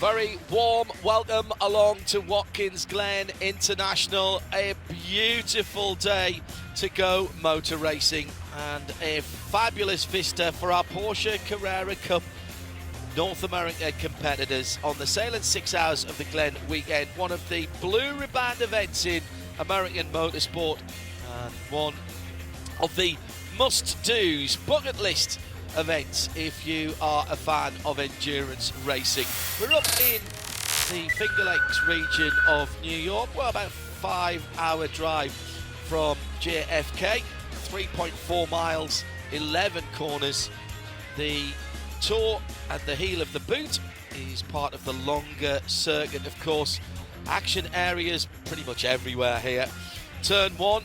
Very warm welcome along to Watkins Glen International. A beautiful day to go motor racing and a fabulous vista for our Porsche Carrera Cup North America competitors on the Sailing 6 Hours of the Glen weekend. One of the blue ribbon events in American motorsport and one of the must-dos, bucket list events if you are a fan of endurance racing. We're up in the Finger Lakes region of New York. Well, about a 5-hour drive from JFK, 3.4 miles, 11 corners. The toe and the heel of the boot is part of the longer circuit, of course. Action areas pretty much everywhere here. Turn 1,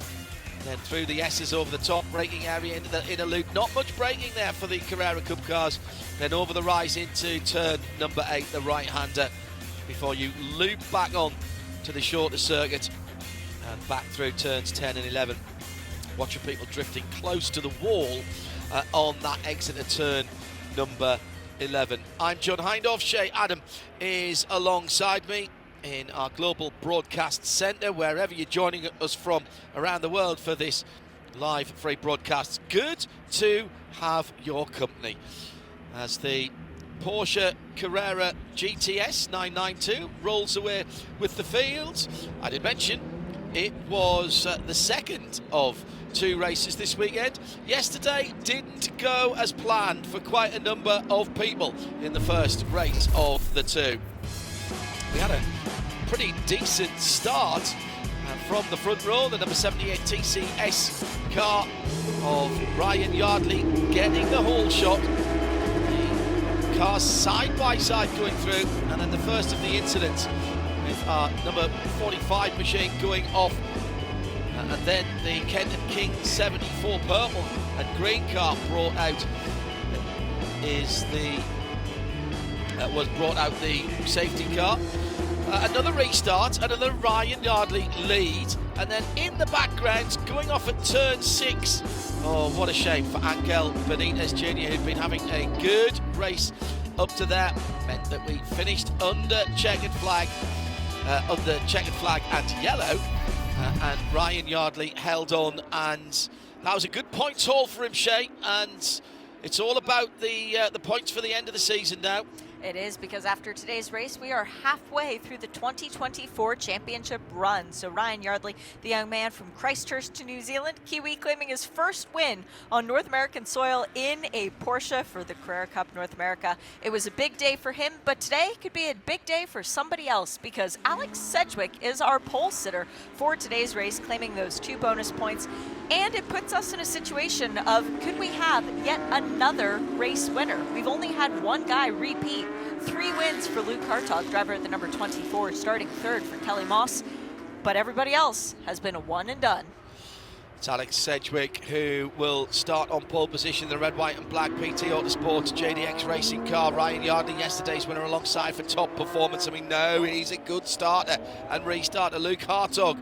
then through the S's over the top, braking area into the inner loop. Not much braking there for the Carrera Cup cars. Then over the rise into turn number 8, the right-hander, before you loop back on to the shorter circuit and back through turns 10 and 11. Watching people drifting close to the wall on that exit of turn number 11. I'm John Hindhaugh. Shay Adam is alongside me in our global broadcast centre, wherever you're joining us from around the world for this live free broadcast. Good to have your company as the Porsche Carrera GTS 992 rolls away with the field. I did mention it was the second of 2 races this weekend. Yesterday didn't go as planned for quite a number of people in the first race of the 2. We had a pretty decent start from the front row, the number 78 TCS car of Ryan Yardley getting the whole shot. The cars side by side going through, and then the first of the incidents with our number 45 machine going off. And then the Kenton King 74 purple and green car brought out was brought out the safety car. Another restart, another Ryan Yardley lead, and then in the background, going off at turn 6. Oh, what a shame for Angel Benitez Jr., who'd been having a good race up to there. Meant that we finished under checkered flag and yellow, and Ryan Yardley held on, and that was a good points haul for him, Shay, and it's all about the points for the end of the season now. It is, because after today's race, we are halfway through the 2024 championship run. So Ryan Yardley, the young man from Christchurch to New Zealand, Kiwi, claiming his first win on North American soil in a Porsche for the Carrera Cup North America. It was a big day for him, but today could be a big day for somebody else, because Alex Sedgwick is our pole sitter for today's race, claiming those 2 bonus points. And it puts us in a situation of, could we have yet another race winner? We've only had one guy repeat. 3 wins for Luke Hartog, driver at the number 24, starting 3rd for Kelly Moss. But everybody else has been a one and done. It's Alex Sedgwick who will start on pole position, the red, white and black PT Autosports JDX racing car. Ryan Yardley, yesterday's winner, alongside for top performance, and we know he's a good starter and restarter. Luke Hartog,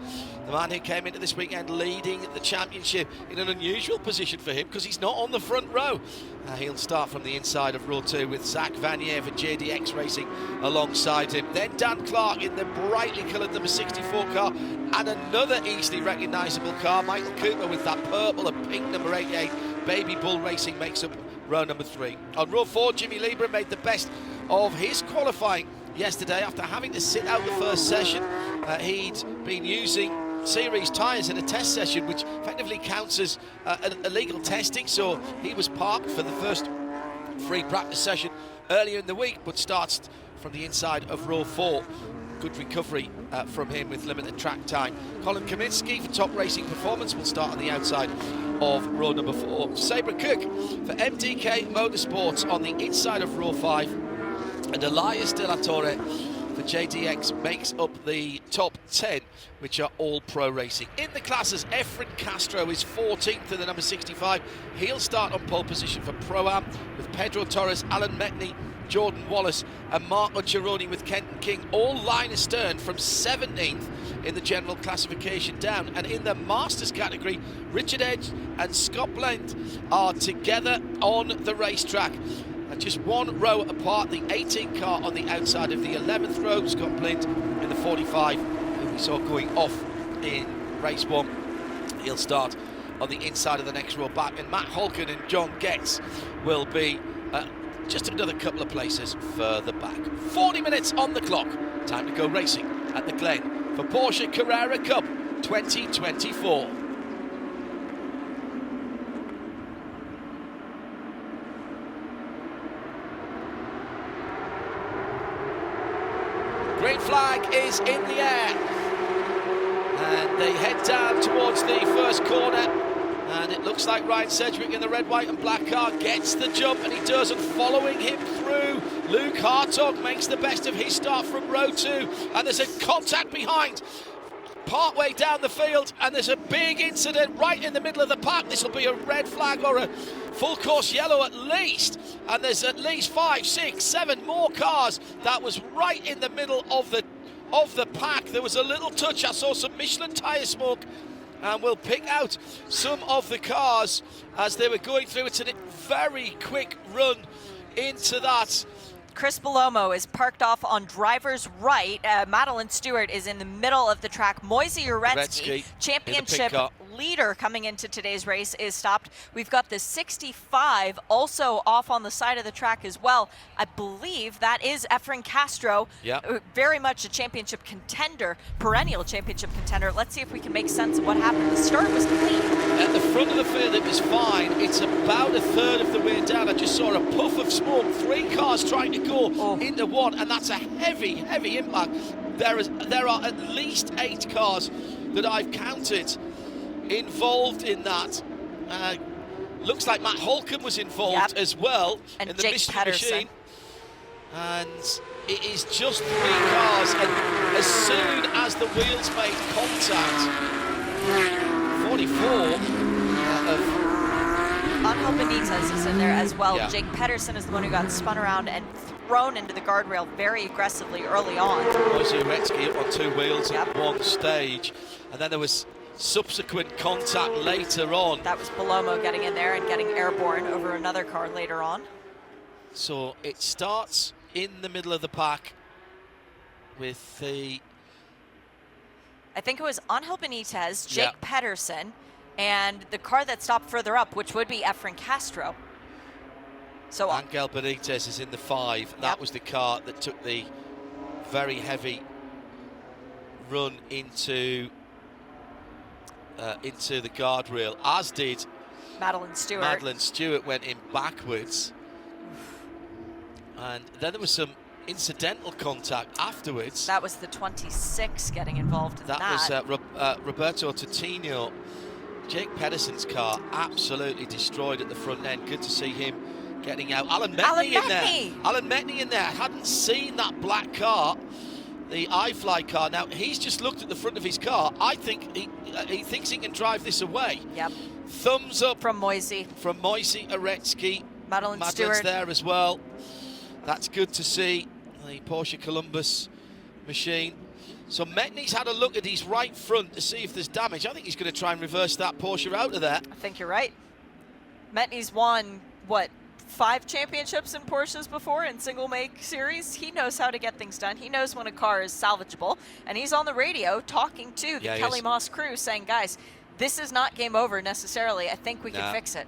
the man who came into this weekend leading the championship in an unusual position for him because he's not on the front row. He'll start from the inside of row 2 with Zach Vanier for JDX Racing alongside him. Then Dan Clark in the brightly coloured number 64 car, and another easily recognisable car, Michael Cooper, with that purple and pink number 88. Baby Bull Racing makes up row number 3. On row 4, Jimmy Lieber made the best of his qualifying yesterday after having to sit out the first session. He'd been using series tyres in a test session, which effectively counts as illegal testing, so he was parked for the first free practice session earlier in the week, but starts from the inside of row 4. Good recovery from him with limited track time. Colin Kaminsky for top racing performance will start on the outside of row number 4. Sabre Cook for MDK Motorsports on the inside of row 5, and Elias De La Torre for JDX makes up the top 10, which are all pro racing. In the classes, Efren Castro is 14th in the number 65. He'll start on pole position for Pro-Am with Pedro Torres, Alan Metney, Jordan Wallace and Mark Ucciaroni with Kenton King all line astern from 17th in the general classification down. And in the Masters category, Richard Edge and Scott Blend are together on the racetrack. just one row apart. The 18 car on the outside of the 11th row, Scott Blind in the 45, who we saw going off in race 1. He'll start on the inside of the next row back, and Matt Holken and John Getz will be just another couple of places further back. 40 minutes on the clock. Time to go racing at the Glen for Porsche Carrera Cup 2024. Green flag is in the air, and they head down towards the first corner, and it looks like Ryan Sedgwick in the red, white and black car gets the jump, and he does, and following him through, Luke Hartog makes the best of his start from row 2, and there's a contact behind partway down the field, and there's a big incident right in the middle of the pack. This will be a red flag or a full course yellow at least, and there's at least 5, 6, 7 more cars. That was right in the middle of the pack. There was a little touch. I saw some Michelin tyre smoke, and we'll pick out some of the cars as they were going through. It's a very quick run into that. Chris Belomo is parked off on driver's right. Madeline Stewart is in the middle of the track. Moisey Uretsky, championship leader coming into today's race, is stopped. We've got the 65 also off on the side of the track as well. I believe that is Efren Castro, very much a championship contender, perennial championship contender. Let's see if we can make sense of what happened. The start was clean. At the front of the field, it was fine. It's about a third of the way down. I just saw a puff of smoke. 3 cars trying to go into one, and that's a heavy impact. There are at least 8 cars that I've counted involved in that. Looks like Matt Holcomb was involved as well, and in the mystery machine. And it is just 3 cars, and as soon as the wheels made contact, 44 of Angel Benitez is in there as well. Jake Pedersen is the one who got spun around and thrown into the guardrail very aggressively early on. Moisey Uretsky up on 2 wheels at one stage, and then there was subsequent contact later on. That was Belomo getting in there and getting airborne over another car later on. So it starts in the middle of the pack with the... I think it was Angel Benitez, Jake Pedersen, and the car that stopped further up, which would be Efren Castro. So Angel Benitez is in the 5. That was the car that took the very heavy run into the guardrail, as did Madeline Stewart. Madeline Stewart went in backwards, and then there was some incidental contact afterwards. That was the 26 getting involved in that. That was Roberto Totino. Jake Pedersen's car absolutely destroyed at the front end. Good to see him getting out. Alan Metney in there. Alan Metney in there. Hadn't seen that black car, the iFly car. Now, he's just looked at the front of his car. I think he thinks he can drive this away. Yep. Thumbs up from Moisey. From Moisey Uretsky. Madeline's Stewart there as well. That's good to see. The Porsche Columbus machine. So Metney's had a look at his right front to see if there's damage. I think he's going to try and reverse that Porsche out of there. I think you're right. Metney's won, what, 5 championships in Porsches before in single make series. He knows how to get things done. He knows when a car is salvageable, and he's on the radio talking to the Kelly Moss crew saying, guys, this is not game over necessarily. I think we can fix it.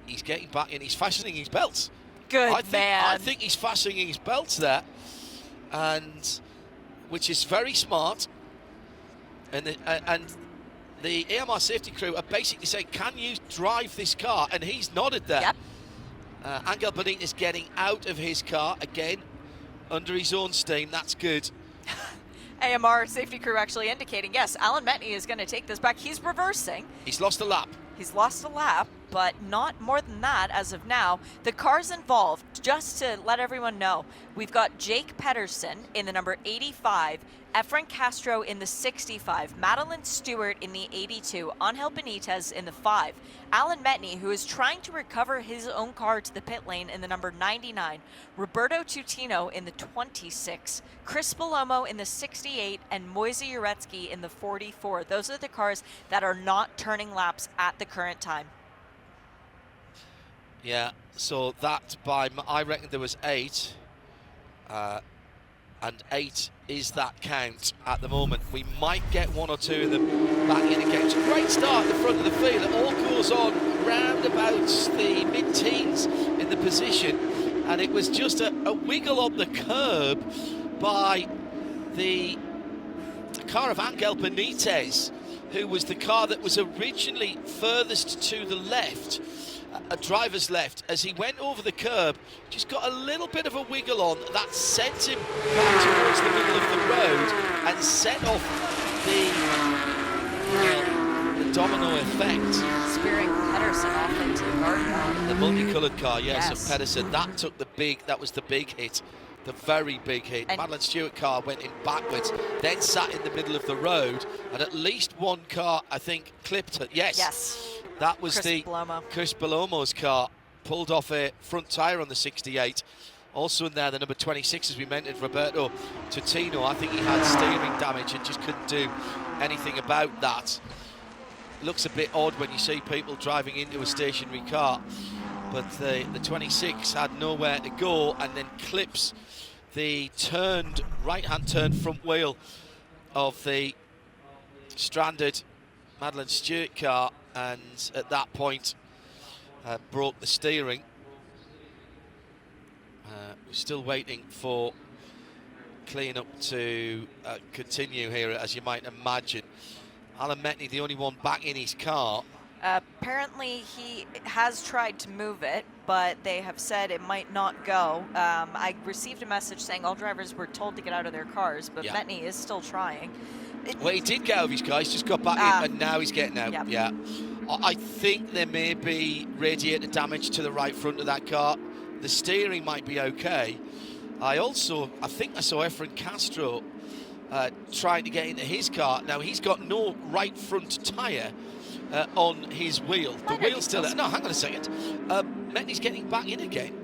He's getting back in. He's fastening his belts. Good man. I think he's fastening his belts there, and which is very smart. And the AMR safety crew are basically saying, can you drive this car? And he's nodded there. Yep. Angel Benitez getting out of his car again under his own steam. That's good. AMR safety crew actually indicating, yes, Alan Metney is going to take this back. He's reversing. He's lost a lap. He's lost a lap, but not more than that as of now. The cars involved, just to let everyone know, we've got Jake Pedersen in the number 85, Efren Castro in the 65, Madeline Stewart in the 82, Angel Benitez in the 5, Alan Metney, who is trying to recover his own car to the pit lane in the number 99, Roberto Tutino in the 26, Chris Belomo in the 68, and Moisey Uretsky in the 44. Those are the cars that are not turning laps at the current time. Yeah, so that I reckon there was 8. And 8 is that count at the moment. We might get 1 or 2 of them back in again. It's a great start at the front of the field. It all goes on round about the mid-teens in the position, and it was just a wiggle on the curb by the car of Angel Benitez, who was the car that was originally furthest to the left, a driver's left. As he went over the curb, just got a little bit of a wiggle on that sent him back towards the middle of the road and set off the domino effect. Spearing Pedersen off into the guardrail. The multicoloured car, yes, Yes. of Pedersen. That was the big hit. The very big hit. And Madeline Stewart car went in backwards, then sat in the middle of the road, and at least one car, I think, clipped her. Yes. That was Chris Belomo's car, pulled off a front tyre on the 68. Also in there, the number 26, as we mentioned, Roberto Totino. I think he had steering damage and just couldn't do anything about that. Looks a bit odd when you see people driving into a stationary car, but the 26 had nowhere to go and then clips the right-hand turn front wheel of the stranded Madeline Stewart car, and at that point broke the steering. We're still waiting for clean-up to continue here, as you might imagine. Alan Metney, the only one back in his car. Apparently he has tried to move it, but they have said it might not go. I received a message saying all drivers were told to get out of their cars, but Metney is still trying. Well, he did get out of his car, he's just got back in, and now he's getting out. Yep. Yeah. I think there may be radiator damage to the right front of that car. The steering might be okay. I think I saw Efren Castro trying to get into his car. Now, he's got no right front tyre on his wheel. The wheel's still there. No, hang on a second. Metney's getting back in again.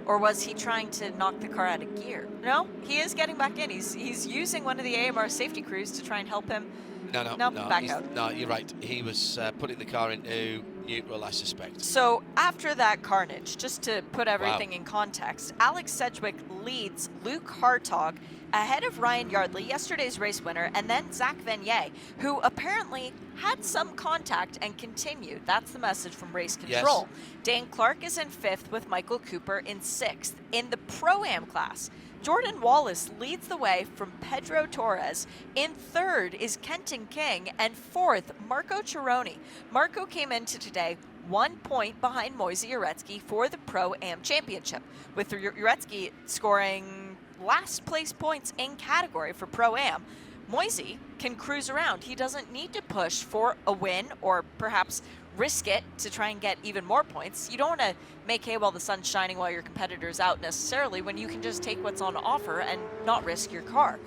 Or was he trying to knock the car out of gear? No, he is getting back in. He's using one of the AMR safety crews to try and help him. No, back out. No, you're right. He was putting the car into neutral, I suspect. So after that carnage, just to put everything in context, Alex Sedgwick leads Luke Hartog ahead of Ryan Yardley, yesterday's race winner, and then Zach Vanier, who apparently had some contact and continued. That's the message from race control. Yes. Dane Clark is in 5th with Michael Cooper in 6th. In the Pro-Am class, Jordan Wallace leads the way from Pedro Torres. In 3rd is Kenton King, and 4th, Marco Cironi. Marco came into today 1 point behind Moise Uretsky for the Pro-Am Championship, with Uretsky scoring last place points in category for Pro-Am. Moise can cruise around. He doesn't need to push for a win or perhaps risk it to try and get even more points. You don't want to make hay while the sun's shining while your competitor's out necessarily, when you can just take what's on offer and not risk your car.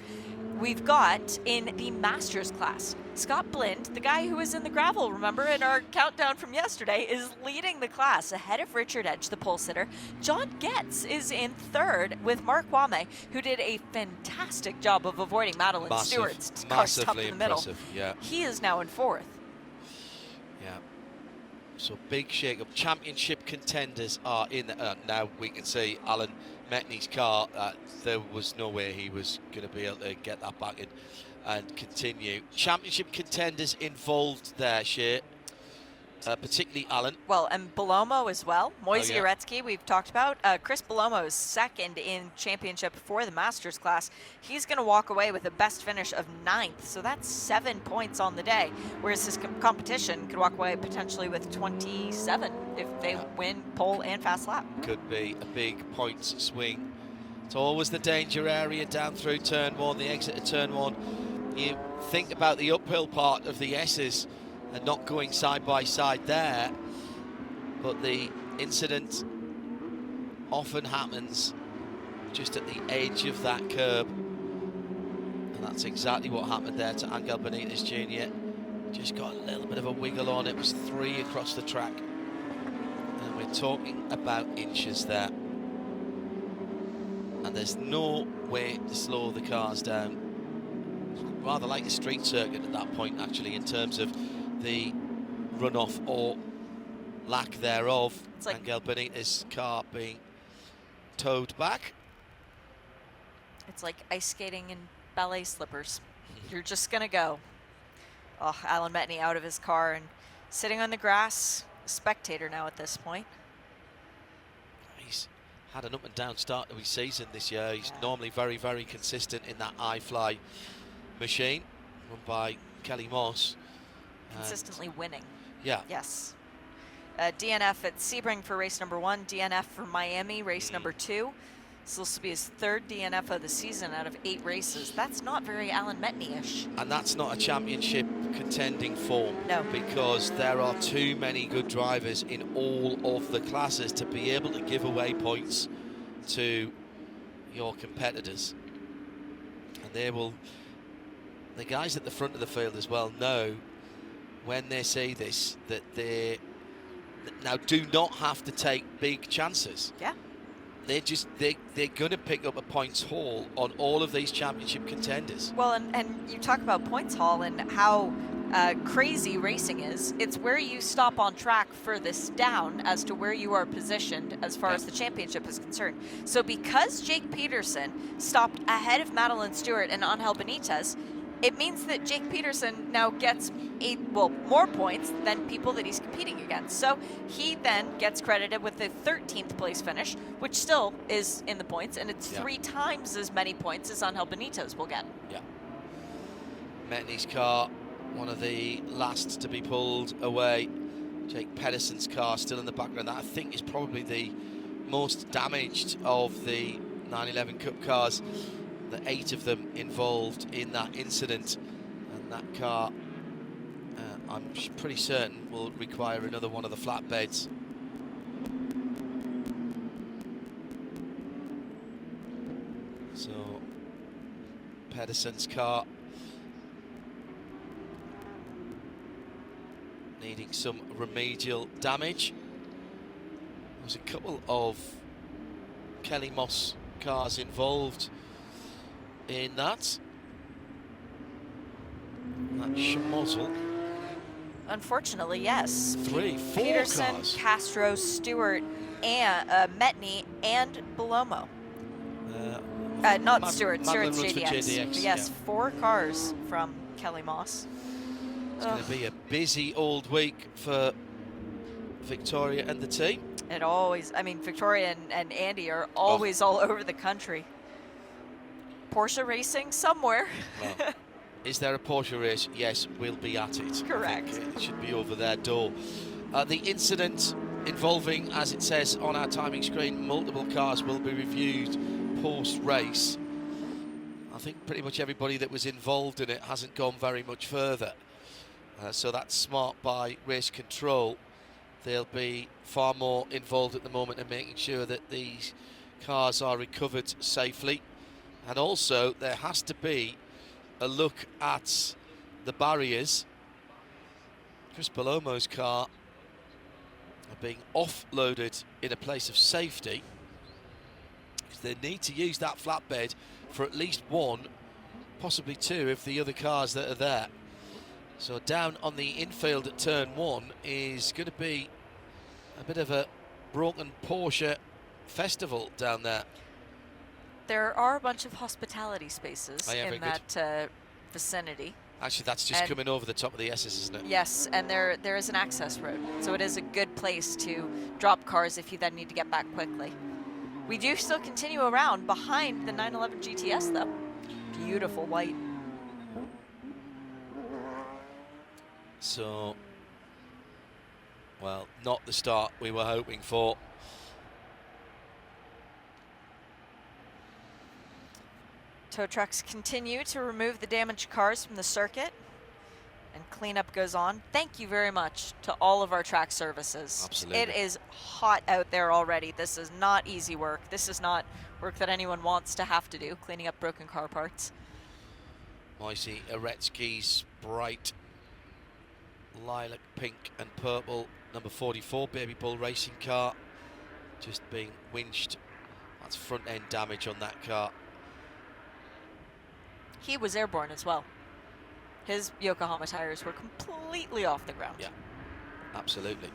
We've got in the Masters class, Scott Blind, the guy who was in the gravel, remember, in our countdown from yesterday, is leading the class ahead of Richard Edge, the pole sitter. John Getz is in 3rd with Mark Wame, who did a fantastic job of avoiding Madeline Stewart's car stuck in the middle. Yeah. He is now in 4th. Yeah. So big shake-up. Championship contenders are in. Now we can see Alan Metney's car. There was no way he was going to be able to get that back in and continue. Championship contenders involved there, Shea. Particularly Alan. Well, and Belomo as well. Moise Uretsky, we've talked about. Chris Belomo is 2nd in championship for the Masters class. He's going to walk away with a best finish of 9th, so that's 7 points on the day, whereas his competition could walk away potentially with 27 if they win pole and fast lap. Could be a big points swing. It's always the danger area down through turn 1, the exit of turn 1. You think about the uphill part of the S's and not going side by side there, but the incident often happens just at the edge of that curb, and that's exactly what happened there to Angel Benitez Jr. Just got a little bit of a wiggle on. It was 3 across the track, and we're talking about inches there, and there's no way to slow the cars down. Rather like a street circuit at that point, actually, in terms of the runoff or lack thereof. It's like Angel Benitez's car being towed back. It's like ice skating in ballet slippers. You're just going to go. Oh, Alan Metni out of his car and sitting on the grass, a spectator now at this point. He's had an up and down start to his season this year. He's normally very, very consistent in that iFly machine run by Kelly Moss. Consistently winning. Yeah. Yes. DNF at Sebring for race number 1, DNF for Miami, race number 2. This will be his 3rd DNF of the season out of 8 races. That's not very Alan Metni-ish. And that's not a championship contending form. No. Because there are too many good drivers in all of the classes to be able to give away points to your competitors. And the guys at the front of the field as well know when they say this, that they now do not have to take big chances. Yeah. They're going to pick up a points haul on all of these championship contenders. Well, and you talk about points haul and how crazy racing is. It's where you stop on track furthest down as to where you are positioned as far as the championship is concerned. So because Jake Peterson stopped ahead of Madeline Stewart and Angel Benitez, it means that Jake Peterson now gets more points than people that he's competing against. So he then gets credited with the 13th place finish, which still is in the points, and it's 3 times as many points as Angel Benitez will get. Yeah. Metni's car, one of the last to be pulled away. Jake Pedersen's car still in the background. That I think is probably the most damaged of the 911 Cup cars. The 8 of them involved in that incident, and that car, I'm pretty certain, will require another one of the flatbeds. So, Pedersen's car needing some remedial damage. There's a couple of Kelly Moss cars involved in that schmozzle. Unfortunately, yes. 4 Peterson, cars. Castro, Stewart, and Metni, and Belomo. Not Stewart. Stewart's JDX. Yes, 4 cars from Kelly Moss. It's going to be a busy old week for Victoria and the team. It always, I mean, Victoria and Andy are always all over the country. Porsche racing somewhere. Well, is there a Porsche race? Yes, we'll be at it. Correct. I think it should be over their door. The incident involving, as it says on our timing screen, multiple cars will be reviewed post-race. I think pretty much everybody that was involved in it hasn't gone very much further. So that's smart by race control. They'll be far more involved at the moment in making sure that these cars are recovered safely. And also, there has to be a look at the barriers. Chris Belomo's car are being offloaded in a place of safety, because they need to use that flatbed for at least 1, possibly 2 if the other cars that are there. So down on the infield at turn 1 is going to be a bit of a broken Porsche festival down there. There are a bunch of hospitality spaces in that vicinity. Actually, that's just coming over the top of the S's, isn't it? Yes, and there is an access road, so it is a good place to drop cars if you then need to get back quickly. We do still continue around behind the 911 GTS, though. Beautiful white. So, well, not the start we were hoping for. Tow trucks continue to remove the damaged cars from the circuit, and cleanup goes on. Thank you very much to all of our track services. Absolutely. It is hot out there already. This is not easy work. This is not work that anyone wants to have to do, cleaning up broken car parts. Moisey Aretsky's bright lilac, pink and purple number 44 Baby Bull racing car just being winched. That's front end damage on that car. He was airborne as well. His Yokohama tires were completely off the ground. Yeah, absolutely.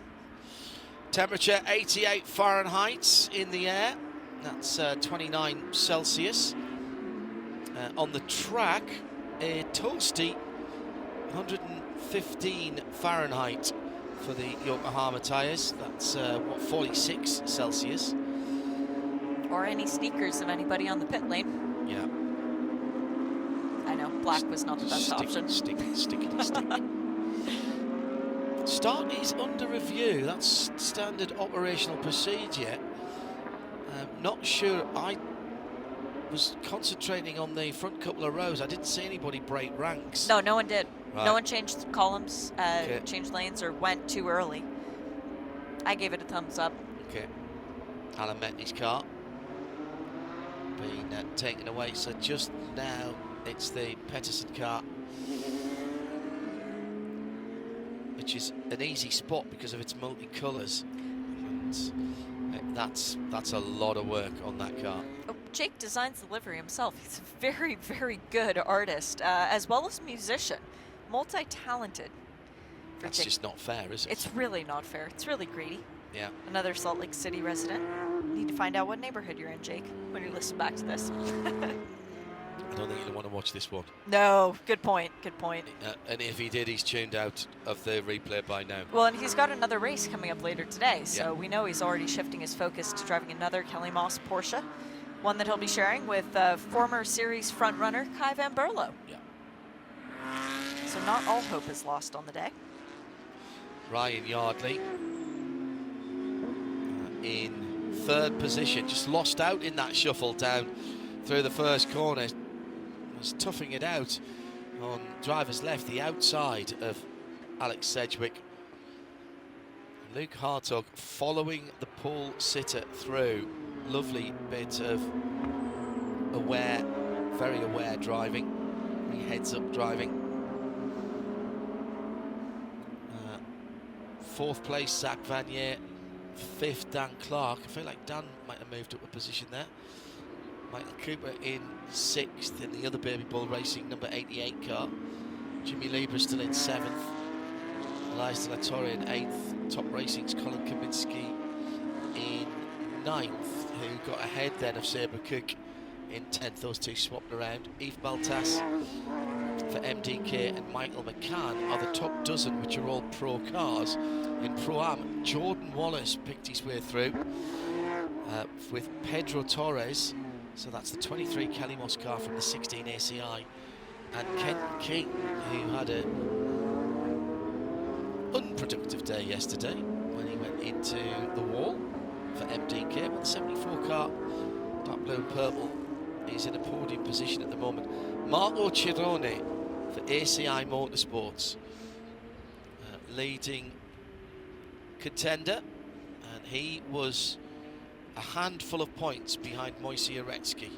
Temperature 88 Fahrenheit in the air. That's 29 Celsius. On the track, a toasty 115 Fahrenheit for the Yokohama tyres. That's 46 Celsius. Or any sneakers of anybody on the pit lane. Yeah. I know, black was not the best option. Sticky. Start is under review. That's standard operational procedure. Not sure. I was concentrating on the front couple of rows. I didn't see anybody break ranks. No one did. Right. No one changed columns, changed lanes, or went too early. I gave it a thumbs up. Okay. Alan Metney's car being taken away. So just now it's the Pettersson car, which is an easy spot because of its multicolours. That's a lot of work on that car. Oh, Jake designs the livery himself. He's a very, very good artist, as well as musician, multi-talented. That's just not fair, is it? It's really not fair. It's really greedy. Yeah. Another Salt Lake City resident. Need to find out what neighborhood you're in, Jake, when you listen back to this. I don't think you'll want to watch this one. No, good point, good point. And if he did, he's tuned out of the replay by now. Well, and he's got another race coming up later today, so we know he's already shifting his focus to driving another Kelly Moss Porsche, one that he'll be sharing with former series frontrunner Kai Van Berlo. Yeah. So not all hope is lost on the day. Ryan Yardley in third position, just lost out in that shuffle down through the first corner. Was toughing it out on driver's left, the outside of Alex Sedgwick. Luke Hartog following the pole sitter through. Lovely bit of very aware driving. He heads up driving. Fourth place, Zach Vanier. Fifth, Dan Clark. I feel like Dan might have moved up a position there. Michael Cooper in sixth in the other Baby Bull Racing number 88 car. Jimmy Lieber still in seventh. Elias De La Torre in eighth. Top Racing's Colin Kaminsky in ninth, who got ahead then of Sabre Cook in 10th. Those two swapped around. Yves Baltas for MDK and Michael McCann are the top dozen, which are all pro cars. In Pro-Am, Jordan Wallace picked his way through with Pedro Torres. So that's the 23 Kelly Moss car from the 16 ACI. And Ken King, who had an unproductive day yesterday when he went into the wall for MDK. With the 74 car, dark blue and purple, he's in a podium position at the moment. Marco Cirone for ACI Motorsports, leading contender, and he was a handful of points behind Moise Uretsky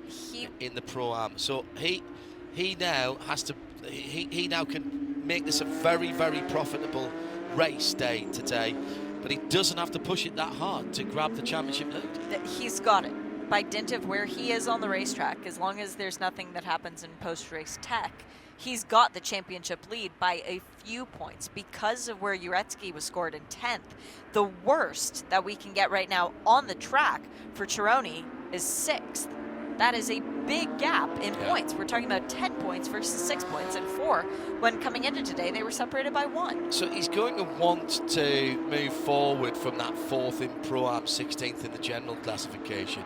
in the Pro-Am. So he now has to, he now can make this a very, very profitable race day today, but he doesn't have to push it that hard to grab the championship lead. He's got it by dint of where he is on the racetrack. As long as there's nothing that happens in post-race tech, he's got the championship lead by a few points because of where Uretsky was scored in 10th. The worst that we can get right now on the track for Cirone is 6th. That is a big gap in points. We're talking about 10 points versus 6 points and 4. When coming into today, they were separated by 1. So he's going to want to move forward from that 4th in Pro-Am, 16th in the general classification.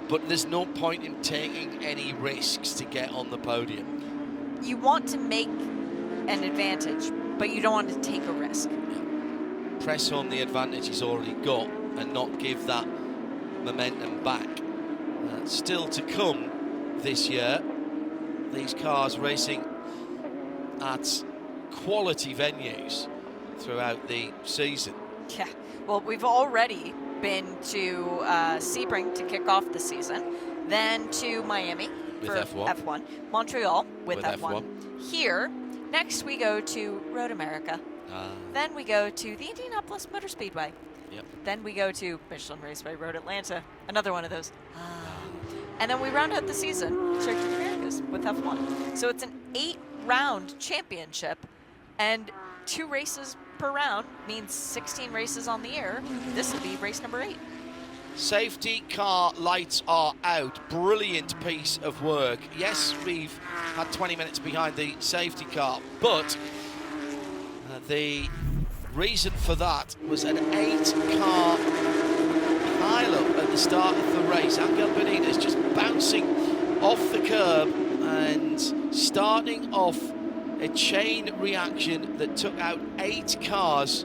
But there's no point in taking any risks to get on the podium. You want to make an advantage, but you don't want to take a risk. Press home the advantage he's already got and not give that momentum back. Still to come this year, these cars racing at quality venues throughout the season. Yeah, well, we've already been to Sebring to kick off the season, then to Miami with for F1, Montreal with F1. Here, next we go to Road America. Then we go to the Indianapolis Motor Speedway. Yep. Then we go to Michelin Raceway Road Atlanta, another one of those. And then we round out the season, Circuit of the Americas with F1. So it's an 8-round championship and 2 races per round means 16 races on the air. This will be race number 8. Safety car lights are out. Brilliant piece of work. Yes, we've had 20 minutes behind the safety car, but the reason for that was an 8-car pile-up at the start of the race. Angel Benitez just bouncing off the curb and starting off a chain reaction that took out 8 cars,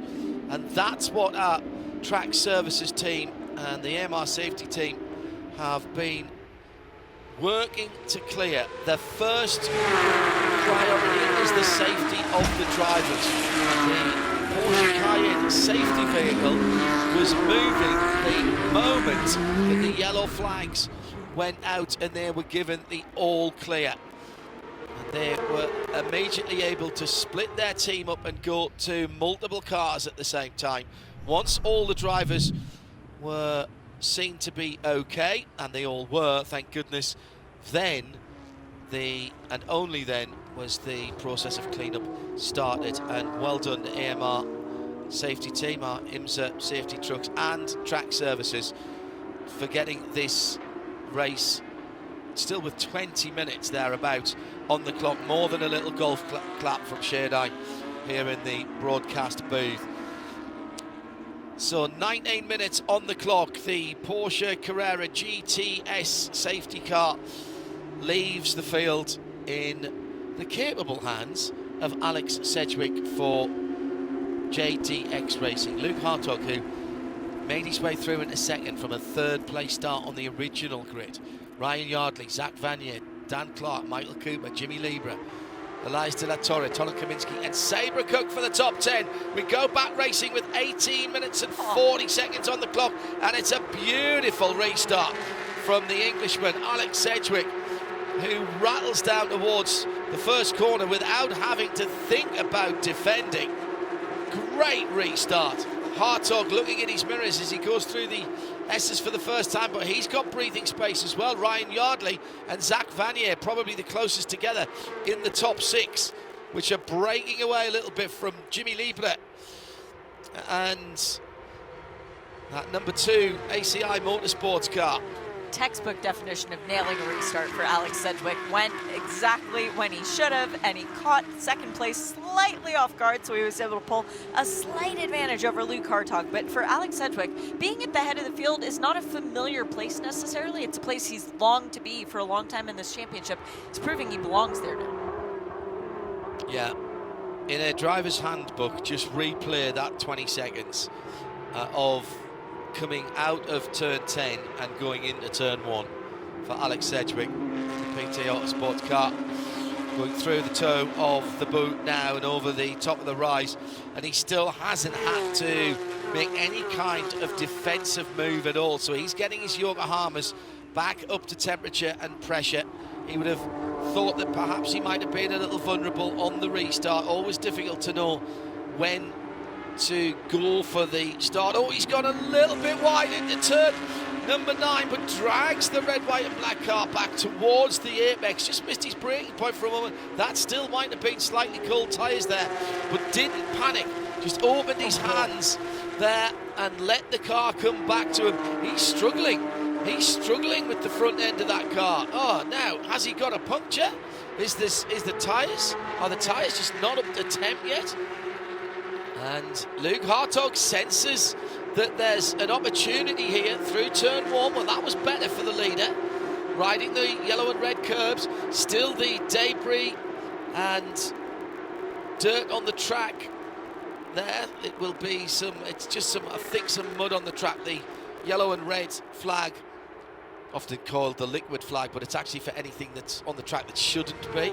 and that's what our track services team and the AMR safety team have been working to clear. The first priority is the safety of the drivers. The Porsche Carrera safety vehicle was moving the moment that the yellow flags went out and they were given the all clear. And they were immediately able to split their team up and go to multiple cars at the same time. Once all the drivers were seen to be okay, and they all were, thank goodness, then and only then was the process of cleanup started. And well done to AMR safety team, our IMSA safety trucks and track services for getting this race still with 20 minutes thereabouts on the clock. More than a little golf clap from Shadai here in the broadcast booth. So 19 minutes on the clock. The Porsche Carrera GTS safety car leaves the field in the capable hands of Alex Sedgwick for JDX Racing. Luke Hartog, who made his way through in a second from a 3rd place start on the original grid. Ryan Yardley, Zach Vanier, Dan Clark, Michael Cooper, Jimmy Libra, Elias De La Torre, Tolan Kaminski and Sabre Cook for the top 10. We go back racing with 18 minutes and 40 seconds on the clock, and it's a beautiful restart from the Englishman Alex Sedgwick, who rattles down towards the first corner without having to think about defending. Great restart. Hartog looking in his mirrors as he goes through the S's for the first time, but he's got breathing space as well. Ryan Yardley and Zach Vanier probably the closest together in the top 6, which are breaking away a little bit from Jimmy Libre. And that number 2 ACI Motorsports car. Textbook definition of nailing a restart for Alex Sedgwick. Went exactly when he should have, and he caught 2nd place slightly off guard, so he was able to pull a slight advantage over Luke Hartog. But for Alex Sedgwick, being at the head of the field is not a familiar place necessarily. It's a place he's longed to be for a long time in this championship. It's proving he belongs there now. Yeah. In a driver's handbook, just replay that 20 seconds of coming out of turn 10 and going into turn 1 for Alex Sedgwick, the PT Autosports car, going through the toe of the boot now and over the top of the rise, and he still hasn't had to make any kind of defensive move at all. So he's getting his Yokohamas back up to temperature and pressure. He would have thought that perhaps he might have been a little vulnerable on the restart. Always difficult to know when to go for the start. Oh, he's gone a little bit wide into turn number 9, but drags the red, white and black car back towards the apex. Just missed his braking point for a moment. That still might have been slightly cold tyres there, but didn't panic. Just opened his hands there and let the car come back to him. He's struggling. He's struggling with the front end of that car. Oh, now, has he got a puncture? Are the tyres just not up to temp yet? And Luke Hartog senses that there's an opportunity here through turn 1. Well, that was better for the leader. Riding the yellow and red curbs. Still the debris and dirt on the track there. It will be it's just some, I think, some mud on the track. The yellow and red flag, often called the liquid flag, but it's actually for anything that's on the track that shouldn't be.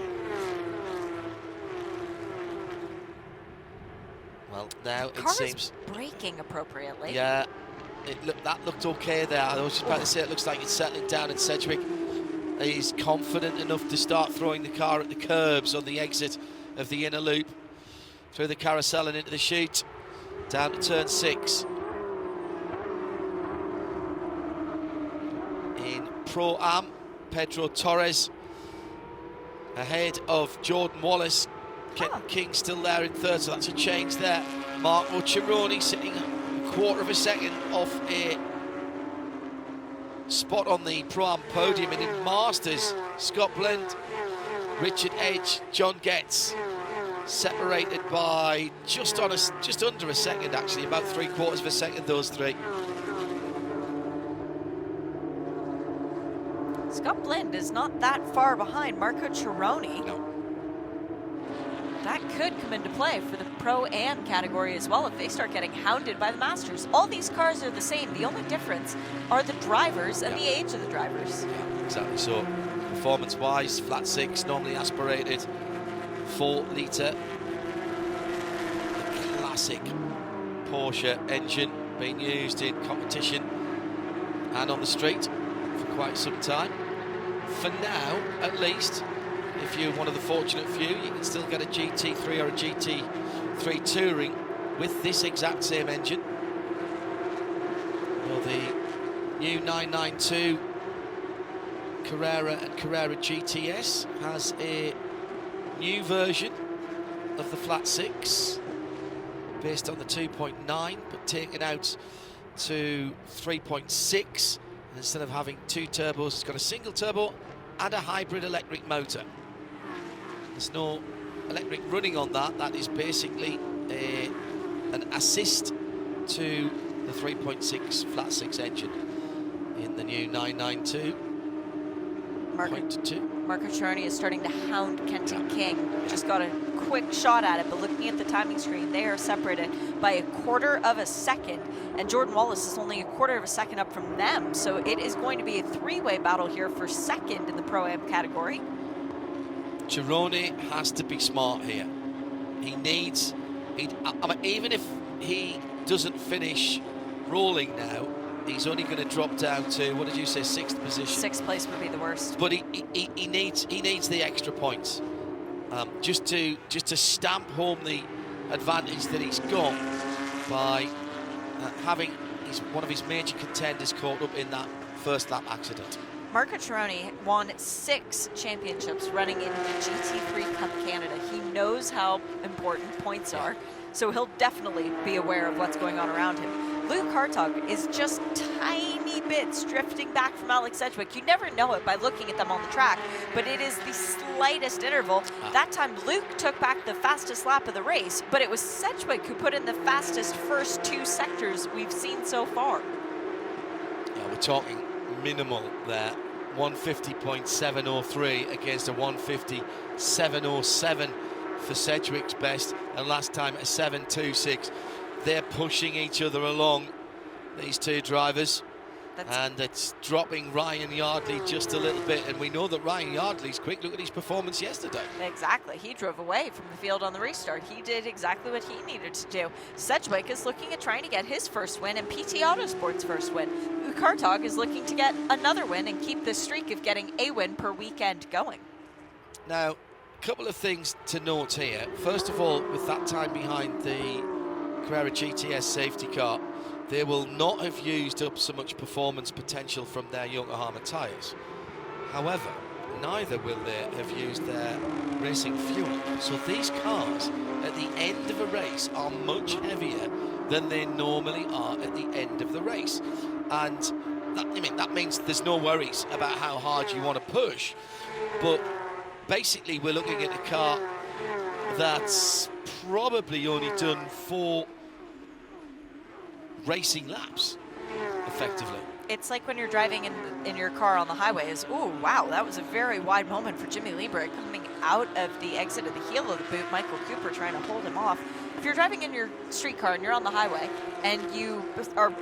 Well, now it seems braking appropriately. Yeah, that looked okay there. I was just about to say it looks like it's settling down, and Sedgwick is confident enough to start throwing the car at the curbs on the exit of the inner loop, through the carousel and into the chute, down to turn 6. In Pro-Am, Pedro Torres ahead of Jordan Wallace Ken King still there in third, so that's a change there. Marco Cironi sitting a quarter of a second off a spot on the Pro-Am podium. And in Masters, Scott Blend, Richard Edge, John Getz separated by just under a second, actually, about 3/4 of a second, those three. Scott Blend is not that far behind Marco Cironi. No. That could come into play for the Pro-Am category as well if they start getting hounded by the Masters. All these cars are the same. The only difference are the drivers and the age of the drivers. Yeah, exactly. So performance-wise, flat six, normally aspirated 4-litre. The classic Porsche engine being used in competition and on the street for quite some time. For now, at least, if you're one of the fortunate few, you can still get a GT3 or a GT3 Touring with this exact same engine. Well, the new 992 Carrera and Carrera GTS has a new version of the flat six based on the 2.9, but taken out to 3.6. Instead of having two turbos, it's got a single turbo and a hybrid electric motor. There's no electric running on that. That is basically an assist to the 3.6 flat six engine in the new 992. Marco Cironi is starting to hound Kenton King. Just got a quick shot at it, but looking at the timing screen, they are separated by a quarter of a second, and Jordan Wallace is only a quarter of a second up from them. So it is going to be a three-way battle here for second in the Pro-Am category. Cironi has to be smart here. He needs, I mean, even if he doesn't finish rolling now, he's only going to drop down to, what did you say, sixth position? Sixth place would be the worst. But he needs the extra points, just to stamp home the advantage that he's got by having one of his major contenders caught up in that first lap accident. Marco Cironi won 6 championships running in the GT3 Cup Canada. He knows how important points are, so he'll definitely be aware of what's going on around him. Luke Hartog is just tiny bits drifting back from Alex Sedgwick. You never know it by looking at them on the track, but it is the slightest interval. That time Luke took back the fastest lap of the race, but it was Sedgwick who put in the fastest first 2 sectors we've seen so far. Yeah, we're talking minimal there. 150.703 against a 150.707 for Sedgwick's best, and last time a 7.26. They're pushing each other along, these two drivers, and it's dropping Ryan Yardley just a little bit, and we know that Ryan Yardley's quick. Look at his performance yesterday. Exactly. He drove away from the field on the restart. He did exactly what he needed to do. Sedgwick is looking at trying to get his first win and PT Autosport's first win. Luke Hartog is looking to get another win and keep the streak of getting a win per weekend going. Now, a couple of things to note here. First of all, with that time behind the Carrera GTS safety car, they will not have used up so much performance potential from their Yokohama tyres. However, neither will they have used their racing fuel. So these cars at the end of a race are much heavier than they normally are at the end of the race. And that means there's no worries about how hard you want to push. But basically, we're looking at a car that's probably only done 4 racing laps, effectively. It's like when you're driving in your car on the highways. Ooh, wow, that was a very wide moment for Jimmy Lieber coming out of the exit of the heel of the boot. Michael Cooper trying to hold him off. If you're driving in your street car and you're on the highway and you are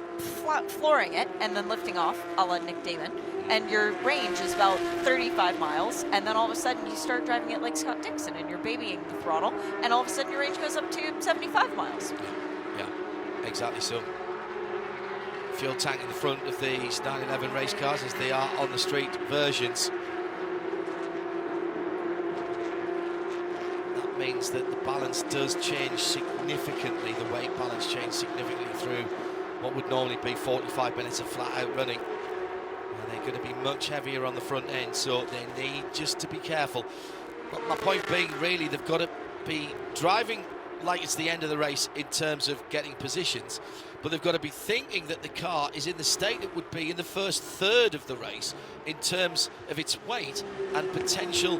flooring it and then lifting off, a la Nick Damon, and your range is about 35 miles, and then all of a sudden you start driving it like Scott Dixon and you're babying the throttle, and all of a sudden your range goes up to 75 miles. Yeah, exactly so. Fuel tank in the front of these 911 race cars as they are on the street versions. That means that the balance does change significantly, the weight balance changed significantly through what would normally be 45 minutes of flat out running. And they're going to be much heavier on the front end, so they need just to be careful. But my point being, really, they've got to be driving like it's the end of the race in terms of getting positions, but they've got to be thinking that the car is in the state it would be in the first third of the race in terms of its weight and potential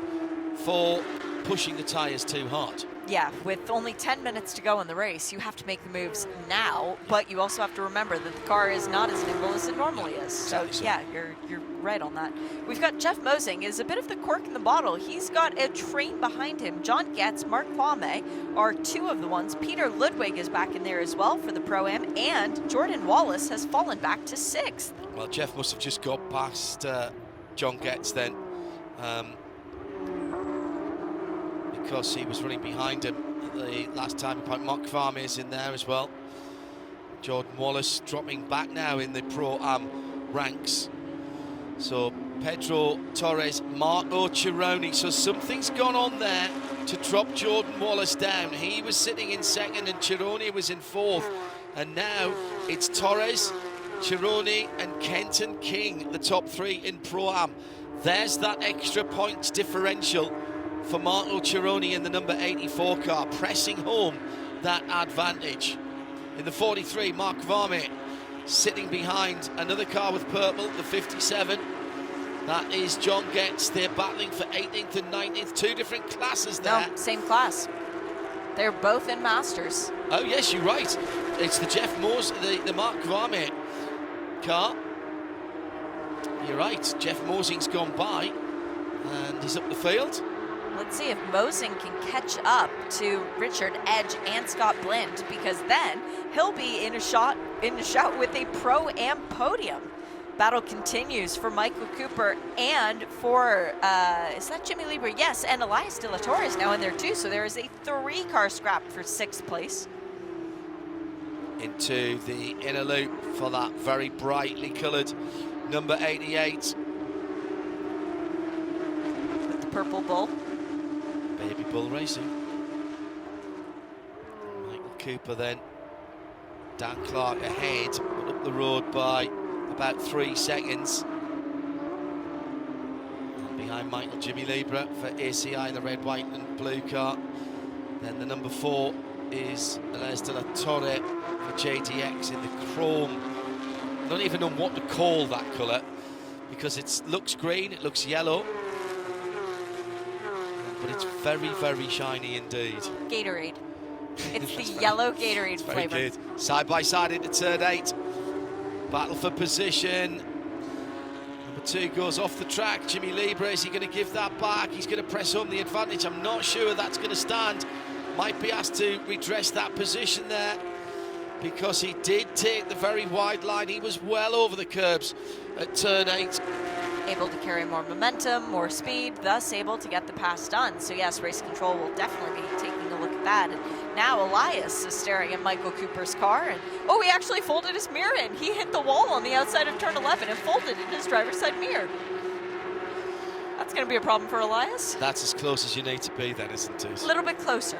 for pushing the tyres too hard. Yeah, with only 10 minutes to go in the race, you have to make the moves now, but you also have to remember that the car is not as nimble as it normally is. So yeah, you're right on that. We've got Jeff Mosing is a bit of the cork in the bottle. He's got a train behind him. John Getz, Mark Kwame are two of the ones. Peter Ludwig is back in there as well for the Pro-Am, and Jordan Wallace has fallen back to 6th. Well, Jeff must have just got past John Getz then. Because he was running behind him the last time. Mark Kwame is in there as well. Jordan Wallace dropping back now in the Pro-Am ranks. So Pedro Torres, Marco Cironi. So something's gone on there to drop Jordan Wallace down. He was sitting in 2nd and Cironi was in 4th. And now it's Torres, Cironi and Kenton King, the top 3 in Pro-Am. There's that extra points differential for Marco Cironi in the number 84 car, pressing home that advantage. In the 43, Mark Kwame sitting behind another car with purple, the 57. That is John Getz. They're battling for 18th and 19th, 2 different classes there. No, same class. They're both in Masters. Oh yes, you're right. It's the Jeff Moores, the Mark Kwame car. You're right, Jeff Mosing's gone by and he's up the field. Let's see if Mosing can catch up to Richard Edge and Scott Blind, because then he'll be in a shout with a Pro-Am podium. Battle continues for Michael Cooper and for, is that Jimmy Libre? Yes, and Elias De La Torre is now in there too, so there is a 3-car scrap for 6th place. Into the inner loop for that very brightly coloured number 88. With the purple bull. Baby Bull Racing. Michael Cooper then. Dan Clark ahead, but up the road by about 3 seconds. And behind Michael, Jimmy Libre for ACI, the red, white and blue car. Then the number 4 is Elias De La Torre for JTX in the chrome. I don't even know what to call that colour, because it looks green, it looks yellow. But it's very, very shiny indeed. Gatorade. It's the yellow Gatorade flavor. Very good. Side by side into turn 8. Battle for position. Number 2 goes off the track. Jimmy Libre, is he going to give that back? He's going to press home the advantage. I'm not sure that's going to stand. Might be asked to redress that position there, because he did take the very wide line. He was well over the curbs at turn 8. Able to carry more momentum, more speed, thus able to get the pass done. So yes, race control will definitely be taking a look at that. And now Elias is staring at Michael Cooper's car, and oh, he actually folded his mirror in. He hit the wall on the outside of turn 11 and folded in his driver's side mirror. That's going to be a problem for Elias. That's as close as you need to be then, isn't it? A little bit closer.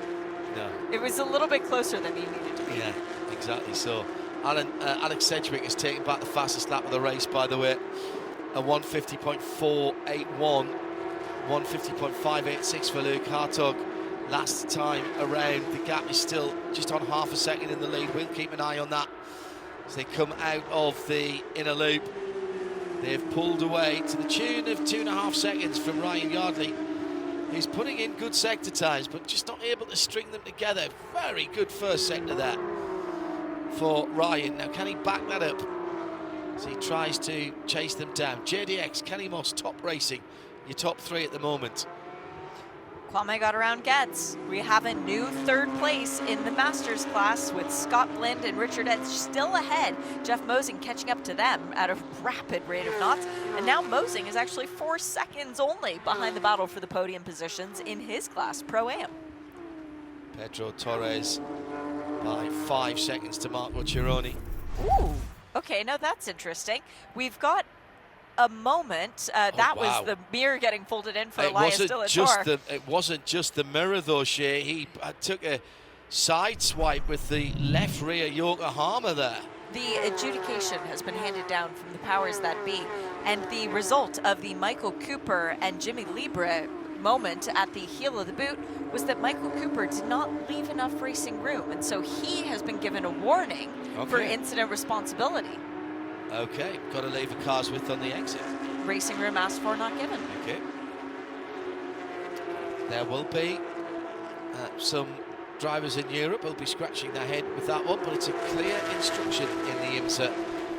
No. It was a little bit closer than he needed to be. Yeah, exactly. So Alex Sedgwick has taken back the fastest lap of the race, by the way. A 150.481, 150.586 for Luke Hartog. Last time around, the gap is still just on half a second in the lead. We'll keep an eye on that as they come out of the inner loop. They've pulled away to the tune of 2.5 seconds from Ryan Yardley, who's putting in good sector times, but just not able to string them together. Very good first sector there for Ryan. Now, can he back that up as he tries to chase them down? JDX, Kenny Moss, Top Racing, your top 3 at the moment. Kwame got around Getz. We have a new 3rd place in the Masters class with Scott Blind and Richard Edge still ahead. Jeff Mosing catching up to them at a rapid rate of knots. And now Mosing is actually 4 seconds only behind the battle for the podium positions in his class, Pro-Am. Pedro Torres by 5 seconds to Marco Cironi. Ooh, okay, now that's interesting. We've got a moment. That was the mirror getting folded in for Elias De La Torre. It wasn't just the mirror though, Shay. He took a side swipe with the left rear Yokohama there. The adjudication has been handed down from the powers that be, and the result of the Michael Cooper and Jimmy Libre moment at the heel of the boot was that Michael Cooper did not leave enough racing room, and so he has been given a warning for incident responsibility. Okay, got to leave a car's width on the exit. Racing room asked for, not given. Okay. There will be some drivers in Europe who'll be scratching their head with that one, but it's a clear instruction in the IMSA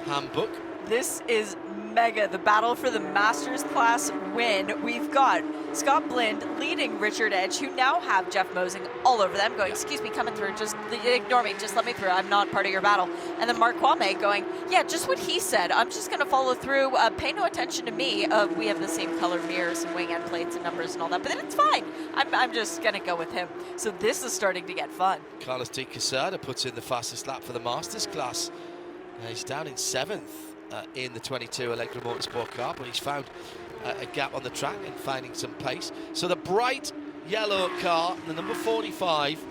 handbook. This is mega, the battle for the Masters class win. We've got Scott Blind leading Richard Edge, who now have Jeff Mosing all over them, going, excuse me, coming through, just ignore me, just let me through, I'm not part of your battle. And then Mark Kwame going, yeah, just what he said, I'm just going to follow through, pay no attention to me. We have the same color mirrors and wing end plates and numbers and all that, but then it's fine. I'm just going to go with him. So this is starting to get fun. Carlos de Quesada puts in the fastest lap for the Masters class. He's down in 7th. In the 22 Allegra Motorsport car, but he's found a gap on the track and finding some pace. So the bright yellow car, the number 45,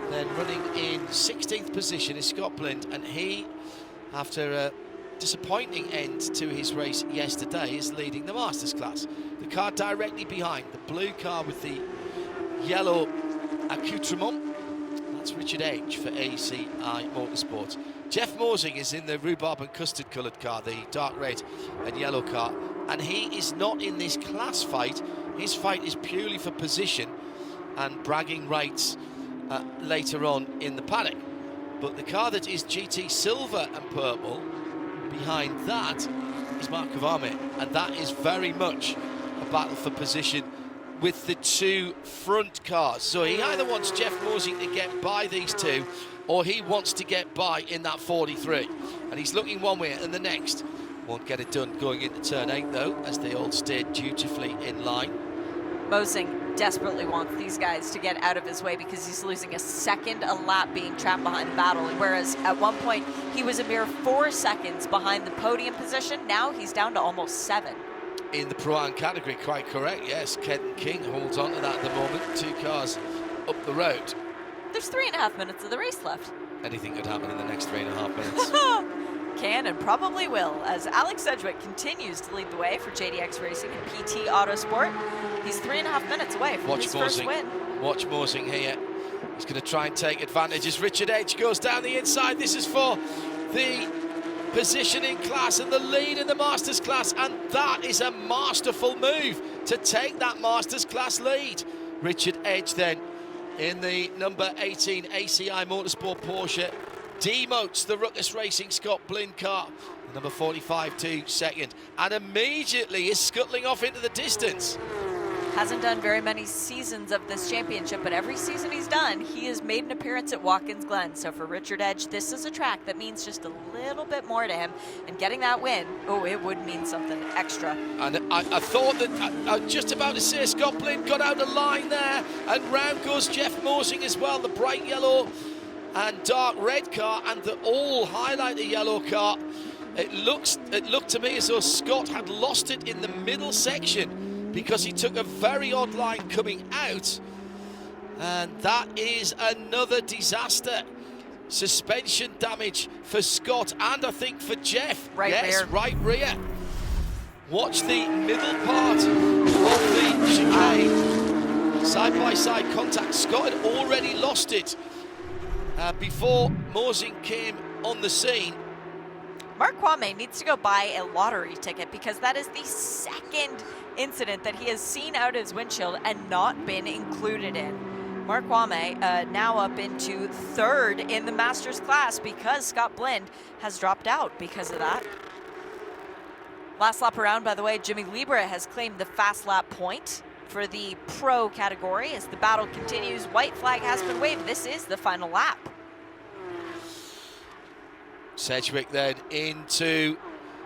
then running in 16th position is Scott Blind, and he, after a disappointing end to his race yesterday, is leading the Masters class. The car directly behind, the blue car with the yellow accoutrement, that's Richard Edge for ACI Motorsports. Jeff Mosing is in the rhubarb and custard coloured car, the dark red and yellow car, and he is not in this class fight. His fight is purely for position and bragging rights later on in the paddock. But the car that is GT silver and purple, behind that is Mark Kwame, and that is very much a battle for position with the two front cars. So he either wants Jeff Mosing to get by these two, or he wants to get by in that 43. And he's looking one way and the next. Won't get it done going into turn 8 though, as they all stayed dutifully in line. Mosing desperately wants these guys to get out of his way because he's losing a second a lap being trapped behind the battle, whereas at one point he was a mere 4 seconds behind the podium position. Now he's down to almost 7. In the Pro-Am category, quite correct, yes. Kenton King holds on to that at the moment. 2 cars up the road. There's 3.5 minutes of the race left. Anything could happen in the next 3.5 minutes. Can and probably will, as Alex Sedgwick continues to lead the way for JDX Racing and PT Autosport. He's 3.5 minutes away from his first win. Watch Mosing here. He's going to try and take advantage as Richard Edge goes down the inside. This is for the positioning class and the lead in the Masters class, and that is a masterful move to take that Masters class lead. Richard Edge then in the number 18 ACI Motorsport Porsche demotes the Ruckus Racing Scott Blind car, the number 45 to second, and immediately is scuttling off into the distance. Hasn't done very many seasons of this championship, but every season he's done, he has made an appearance at Watkins Glen. So for Richard Edge, this is a track that means just a little bit more to him, and getting that win, oh, it would mean something extra. And I thought that, I was just about to say, Scott Blind got out of line there, and round goes Jeff Mosing as well, the bright yellow and dark red car, and the all highlighter yellow car. It looked to me as though Scott had lost it in the middle section, because he took a very odd line coming out, and that is another disaster. Suspension damage for Scott, and I think for Jeff. Right rear. Watch the middle part of the chicane. Side-by-side contact. Scott had already lost it before Mosing came on the scene. Mark Kwame needs to go buy a lottery ticket, because that is the second incident that he has seen out his windshield and not been included in. Mark Kwame now up into 3rd in the Masters class because Scott Blind has dropped out because of that. Last lap around, by the way, Jimmy Libra has claimed the fast lap point for the pro category as the battle continues. White flag has been waved. This is the final lap. Sedgwick then into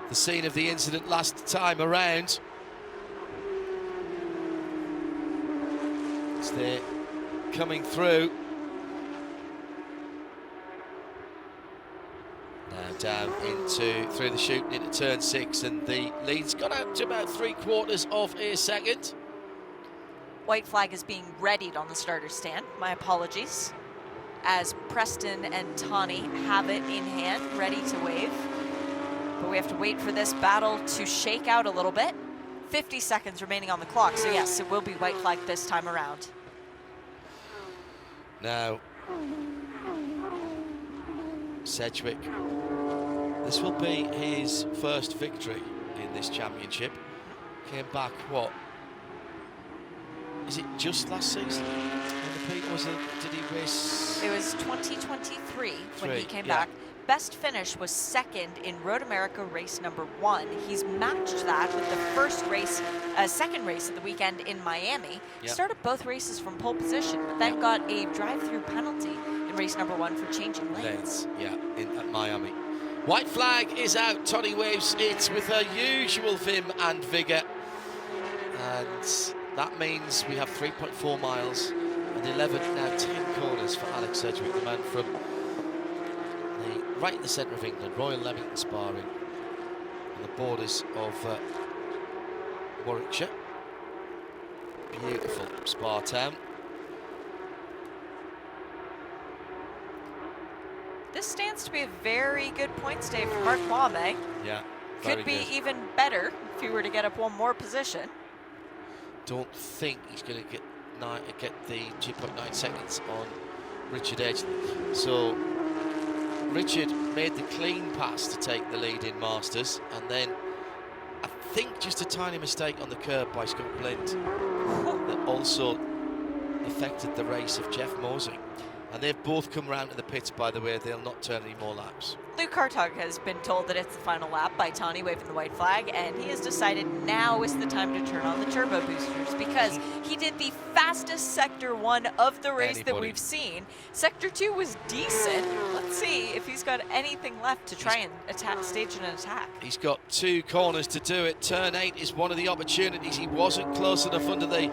the scene of the incident last time around. As they're coming through. Now down through the chute into turn 6, and the lead's gone out to about 3/4 of a second. White flag is being readied on the starter stand. My apologies. As Preston and Tawny have it in hand, ready to wave. But we have to wait for this battle to shake out a little bit. 50 seconds remaining on the clock. So yes, it will be white flag this time around. Now, Sedgwick, this will be his first victory in this championship. Came back, what? Is it just last season? Did he race? It was 2023 when he came back. Best finish was second in Road America race number 1. He's matched that with the second race of the weekend in Miami. Yep. Started both races from pole position, but then got a drive-through penalty in race number 1 for changing lanes. At Miami. White flag is out. Tony waves it with her usual vim and vigour. And that means we have 3.4 miles and 11, now 10 corners for Alex Sedgwick, the man from right in the centre of England, Royal Leamington Sparring, on the borders of Warwickshire. Beautiful spa town. This stands to be a very good points day for Mark Kwame. Yeah, could be good. Even better if he were to get up one more position. Don't think he's going to get the 2.9 seconds on Richard Edge. So Richard made the clean pass to take the lead in Masters, and then I think just a tiny mistake on the curb by Scott Blind that also affected the race of Jeff Moseley. And they've both come round to the pits, by the way. They'll not turn any more laps. Luke Hartog has been told that it's the final lap by Tawny waving the white flag, and he has decided now is the time to turn on the turbo boosters because he did the fastest Sector 1 of the race that we've seen. Sector 2 was decent. Let's see if he's got anything left to try and stage an attack. He's got 2 corners to do it. Turn 8 is one of the opportunities. He wasn't close enough under the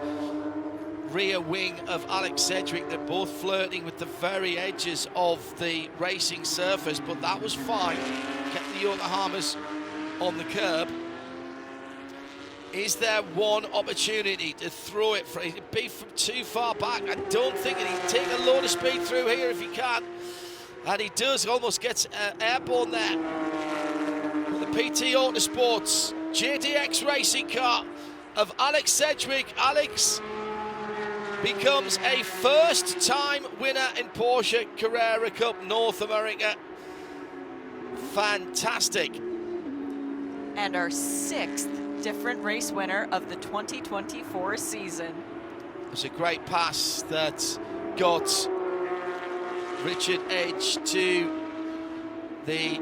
rear wing of Alex Sedgwick. They're both flirting with the very edges of the racing surface, but that was fine. Kept the Yokohamas on the curb. Is there one opportunity to throw it? It'd be from too far back. I don't think he'd take a load of speed through here if he can. And he does, almost gets airborne there. With the PT Autosports JDX racing car of Alex Sedgwick. Alex becomes a first-time winner in Porsche Carrera Cup North America. Fantastic. And our 6th different race winner of the 2024 season. It was a great pass that got Richard Edge to the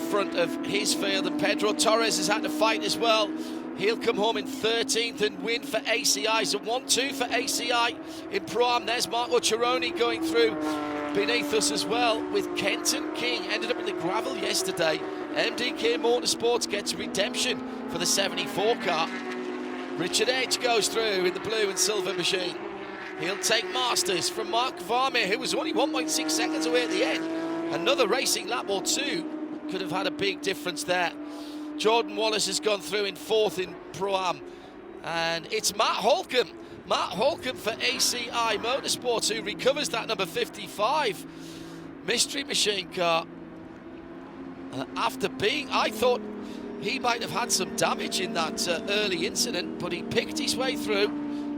front of his field, and Pedro Torres has had to fight as well. He'll come home in 13th and win for ACI. So 1-2 for ACI in Pro-Am. There's Marco Cironi going through beneath us as well, with Kenton King. Ended up in the gravel yesterday. MDK Motorsports gets redemption for the 74 car. Richard Edge goes through in the blue and silver machine. He'll take Masters from Mark Varmey, who was only 1.6 seconds away at the end. Another racing lap or 2 could have had a big difference there. Jordan Wallace has gone through in 4th in Pro-Am. And it's Matt Holcomb. Matt Holcomb for ACI Motorsports, who recovers that number 55 Mystery Machine car. After being, I thought he might have had some damage in that early incident, but he picked his way through,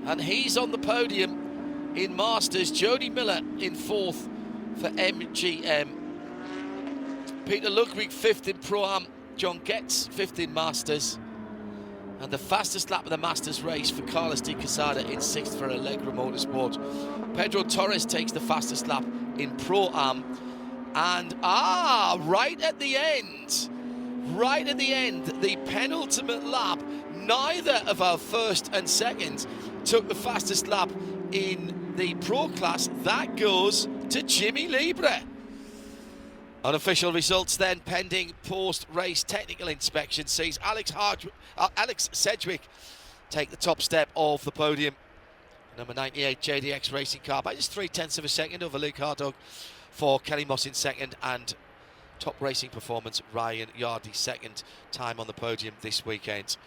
and he's on the podium in Masters. Jody Miller in 4th for MGM. Peter Ludwig 5th in Pro-Am. John Getz 5th in Masters. And the fastest lap of the Masters race for Carlos de Quesada in 6th for Allegra Motorsport. Pedro Torres takes the fastest lap in Pro-Am. And right at the end, the penultimate lap, neither of our first and second took the fastest lap in the Pro class. That goes to Jimmy Libre. Unofficial results then pending post-race technical inspection sees Alex Sedgwick take the top step of the podium. Number 98 JDX racing car by just 0.3 of a second over Luke Hartog for Kelly Moss in second, and top racing performance Ryan Yardley second time on the podium this weekend.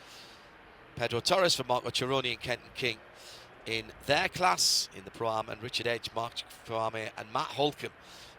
Pedro Torres for Marco Cironi and Kenton King in their class in the Pro-Am, and Richard Edge, Mark Farmer and Matt Holcomb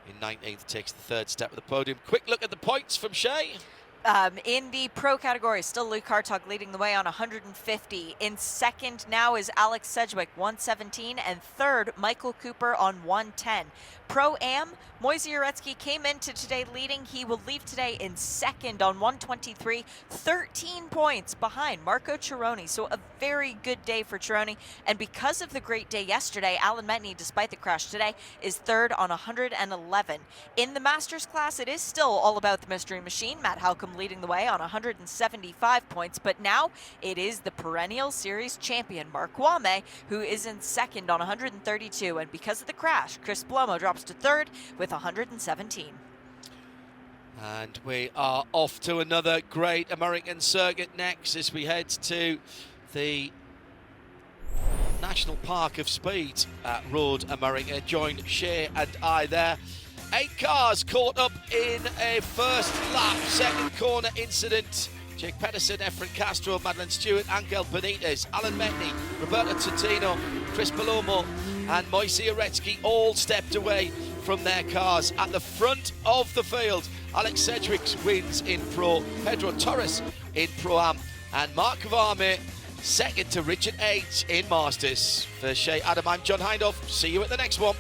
in 19th takes the 3rd step of the podium. Quick look at the points from Shay. In the pro category, still Luke Hartog leading the way on 150. In second now is Alex Sedgwick, 117, and third, Michael Cooper on 110. Pro-Am, Moise Uretsky came into today leading. He will leave today in second on 123, 13 points behind Marco Cironi. So a very good day for Cironi. And because of the great day yesterday, Alan Metney, despite the crash today, is third on 111. In the Masters class, it is still all about the Mystery Machine. Matt Halcombe leading the way on 175 points, but now it is the perennial series champion, Mark Wame, who is in second on 132. And because of the crash, Chris Blomo drops to third with 117. And we are off to another great American circuit next as we head to the National Park of Speed at Road America. Join Shea and I there. 8 cars caught up in a first lap, second corner incident. Jake Pedersen, Efren Castro, Madeline Stewart, Angel Benitez, Alan Metney, Roberto Totino, Chris Palomo and Moise Uretsky all stepped away from their cars. At the front of the field, Alex Sedgwick wins in Pro, Pedro Torres in Pro-Am, and Mark Varme second to Richard H in Masters. For Shea Adam, I'm John Hindhoff. See you at the next one.